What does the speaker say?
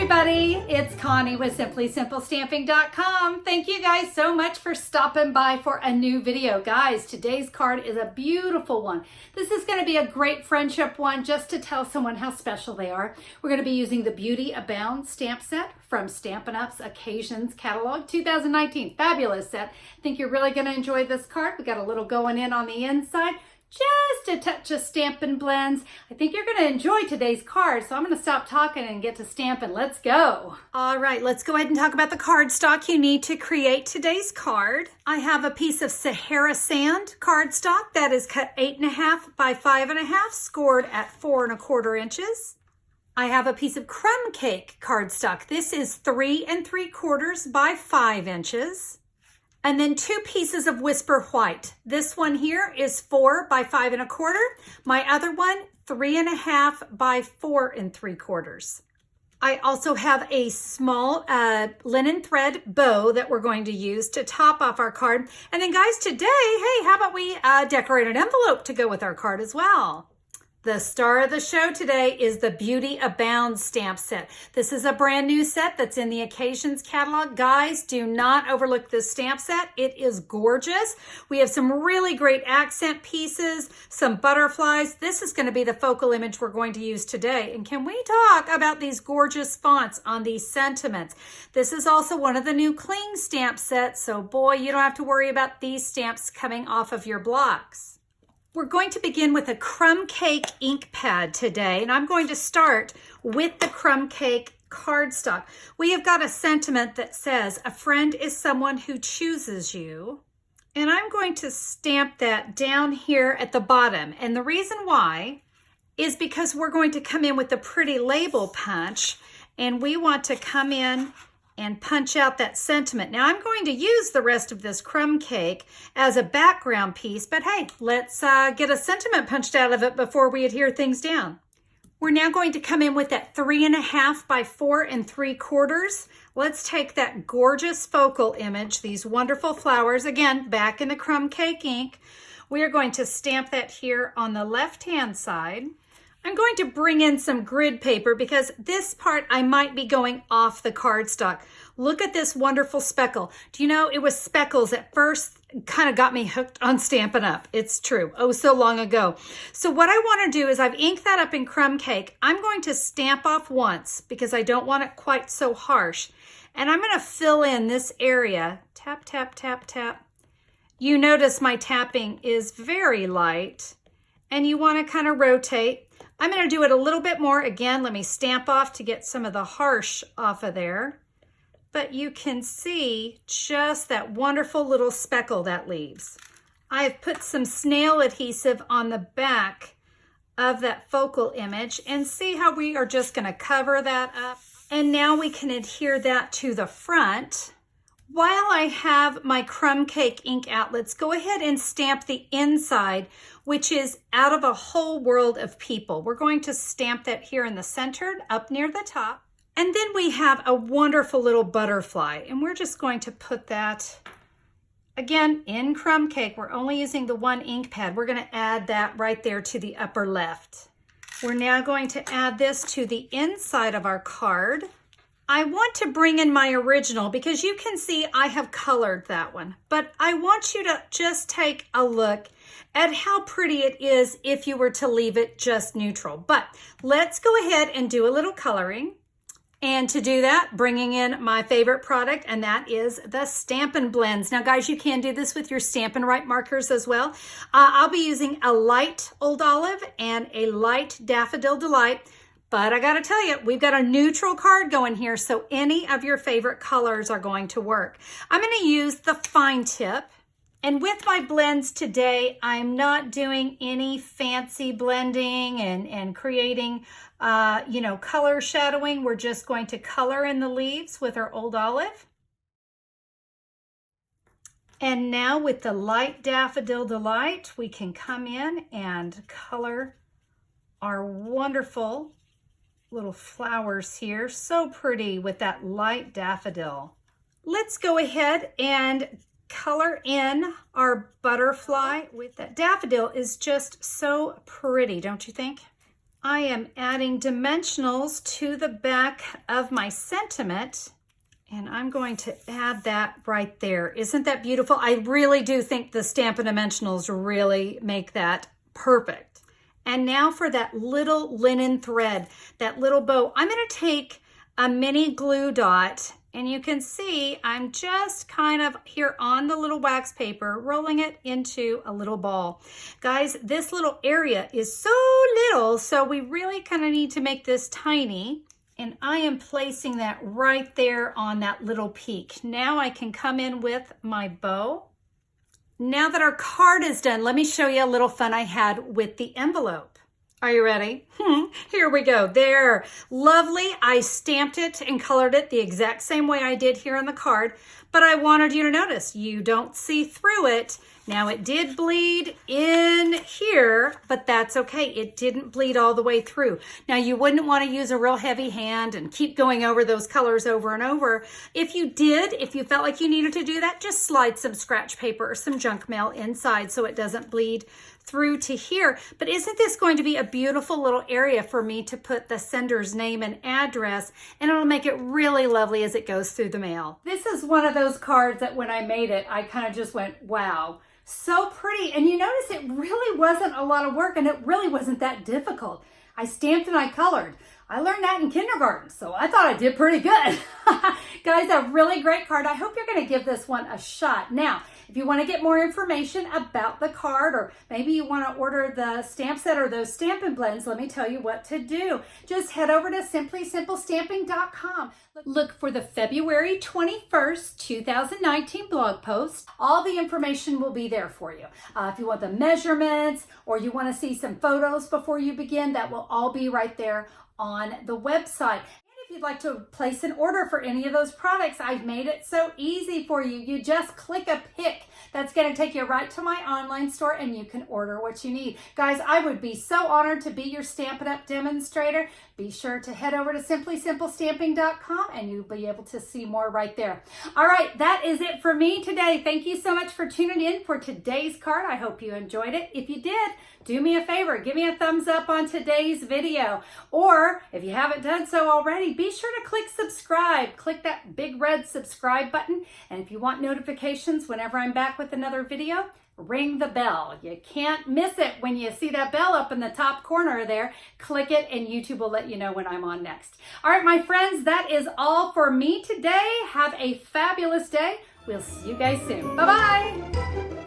everybody, it's Connie with SimplySimpleStamping.com. Thank you guys so much for stopping by for a new video. Guys, today's card is a beautiful one. This is going to be a great friendship one just to tell someone how special they are. We're going to be using the Beauty Abounds stamp set from Stampin' Up's Occasions Catalog 2019. Fabulous set. I think you're really going to enjoy this card. We got a little going in on the inside. Just a touch of Stampin' Blends. I think you're going to enjoy today's card, so I'm going to stop talking and get to stamping. Let's go. All right, let's go ahead and talk about the cardstock you need to create today's card. I have a piece of Sahara Sand cardstock that is cut 8.5 by 5.5, scored at 4 1/4 inches. I have a piece of Crumb Cake cardstock. This is 3 3/4 by 5 inches. And then 2 pieces of Whisper White. This one here is 4 by 5 1/4. My other one, 3.5 by 4 3/4. I also have a small linen thread bow that we're going to use to top off our card. And then guys, today, hey, how about we decorate an envelope to go with our card as well? The star of the show today is the Beauty Abounds stamp set. This is a brand new set that's in the Occasions catalog. Guys, do not overlook this stamp set. It is gorgeous. We have some really great accent pieces, some butterflies. This is going to be the focal image we're going to use today. And can we talk about these gorgeous fonts on these sentiments? This is also one of the new cling stamp sets, so boy, you don't have to worry about these stamps coming off of your blocks. We're going to begin with a Crumb Cake ink pad today, and I'm going to start with the Crumb Cake cardstock. We have got a sentiment that says, a friend is someone who chooses you, and I'm going to stamp that down here at the bottom. And the reason why is because we're going to come in with a pretty label punch, and we want to come in and punch out that sentiment. Now I'm going to use the rest of this crumb cake as a background piece, but hey, let's get a sentiment punched out of it before we adhere things down. We're now going to come in with that 3.5 by 4 3/4. Let's take that gorgeous focal image, these wonderful flowers, again, back in the crumb cake ink. We are going to stamp that here on the left-hand side. I'm going to bring in some grid paper because this part I might be going off the cardstock. Look at this wonderful speckle. Do you know it was speckles that first kind of got me hooked on Stampin' Up? It's true. Oh, so long ago. So what I want to do is I've inked that up in Crumb Cake. I'm going to stamp off once because I don't want it quite so harsh. And I'm going to fill in this area. Tap, tap, tap, tap. You notice my tapping is very light and you want to kind of rotate. I'm going to do it a little bit more. Again, let me stamp off to get some of the harsh off of there. But you can see just that wonderful little speckle that leaves. I've put some snail adhesive on the back of that focal image and see how we are just going to cover that up. And now we can adhere that to the front. While I have my Crumb Cake ink out, let's go ahead and stamp the inside, which is out of a whole world of people. We're going to stamp that here in the center, up near the top. And then we have a wonderful little butterfly, and we're just going to put that, again, in Crumb Cake. We're only using the one ink pad. We're going to add that right there to the upper left. We're now going to add this to the inside of our card. I want to bring in my original because you can see I have colored that one, but I want you to just take a look at how pretty it is if you were to leave it just neutral. But let's go ahead and do a little coloring. And to do that, bringing in my favorite product, and that is the Stampin' Blends. Now guys, you can do this with your Stampin' Right markers as well. I'll be using a light Old Olive and a light Daffodil Delight. But I gotta tell you, we've got a neutral card going here, so any of your favorite colors are going to work. I'm gonna use the fine tip. And with my blends today, I'm not doing any fancy blending and creating, color shadowing. We're just going to color in the leaves with our Old Olive. And now with the light Daffodil Delight, we can come in and color our wonderful little flowers here. So pretty with that light daffodil. Let's go ahead and color in our butterfly with that daffodil. Is just so pretty, don't you think? I am adding dimensionals to the back of my sentiment, and I'm going to add that right there. Isn't that beautiful? I really do think the Stampin' Dimensionals really make that perfect. And now for that little linen thread, that little bow, I'm going to take a mini glue dot, and you can see I'm just kind of here on the little wax paper, rolling it into a little ball. Guys, this little area is so little, so we really kind of need to make this tiny. And I am placing that right there on that little peak. Now I can come in with my bow. Now that our card is done, let me show you a little fun I had with the envelope. Are you ready? Here we go. There. Lovely. I stamped it and colored it the exact same way I did here on the card, but I wanted you to notice you don't see through it. Now it did bleed in here, but that's okay. It didn't bleed all the way through. Now you wouldn't want to use a real heavy hand and keep going over those colors over and over. If you did, if you felt like you needed to do that, just slide some scratch paper or some junk mail inside so it doesn't bleed through to here. But isn't this going to be a beautiful little area for me to put the sender's name and address, and it'll make it really lovely as it goes through the mail. This is one of those cards that when I made it, I kind of just went, wow, so pretty. And you notice it really wasn't a lot of work, and it really wasn't that difficult. I stamped and I colored. I learned that in kindergarten, so I thought I did pretty good. Guys, a really great card. I hope you're going to give this one a shot. Now, if you want to get more information about the card, or maybe you want to order the stamp set or those Stampin' Blends, let me tell you what to do. Just head over to simplysimplestamping.com. Look for the February 21st, 2019 blog post. All the information will be there for you. If you want the measurements or you want to see some photos before you begin, that will all be right there on the website. If you'd like to place an order for any of those products, I've made it so easy for you. You just click a pic. That's going to take you right to my online store, and you can order what you need. Guys, I would be so honored to be your Stampin' Up! Demonstrator. Be sure to head over to simplysimplestamping.com and you'll be able to see more right there. All right, that is it for me today. Thank you so much for tuning in for today's card. I hope you enjoyed it. If you did, do me a favor, give me a thumbs up on today's video. Or if you haven't done so already, be sure to click subscribe. Click that big red subscribe button. And if you want notifications whenever I'm back with another video, ring the bell. You can't miss it when you see that bell up in the top corner there. Click it and YouTube will let you know when I'm on next. All right, my friends, that is all for me today. Have a fabulous day. We'll see you guys soon. Bye-bye.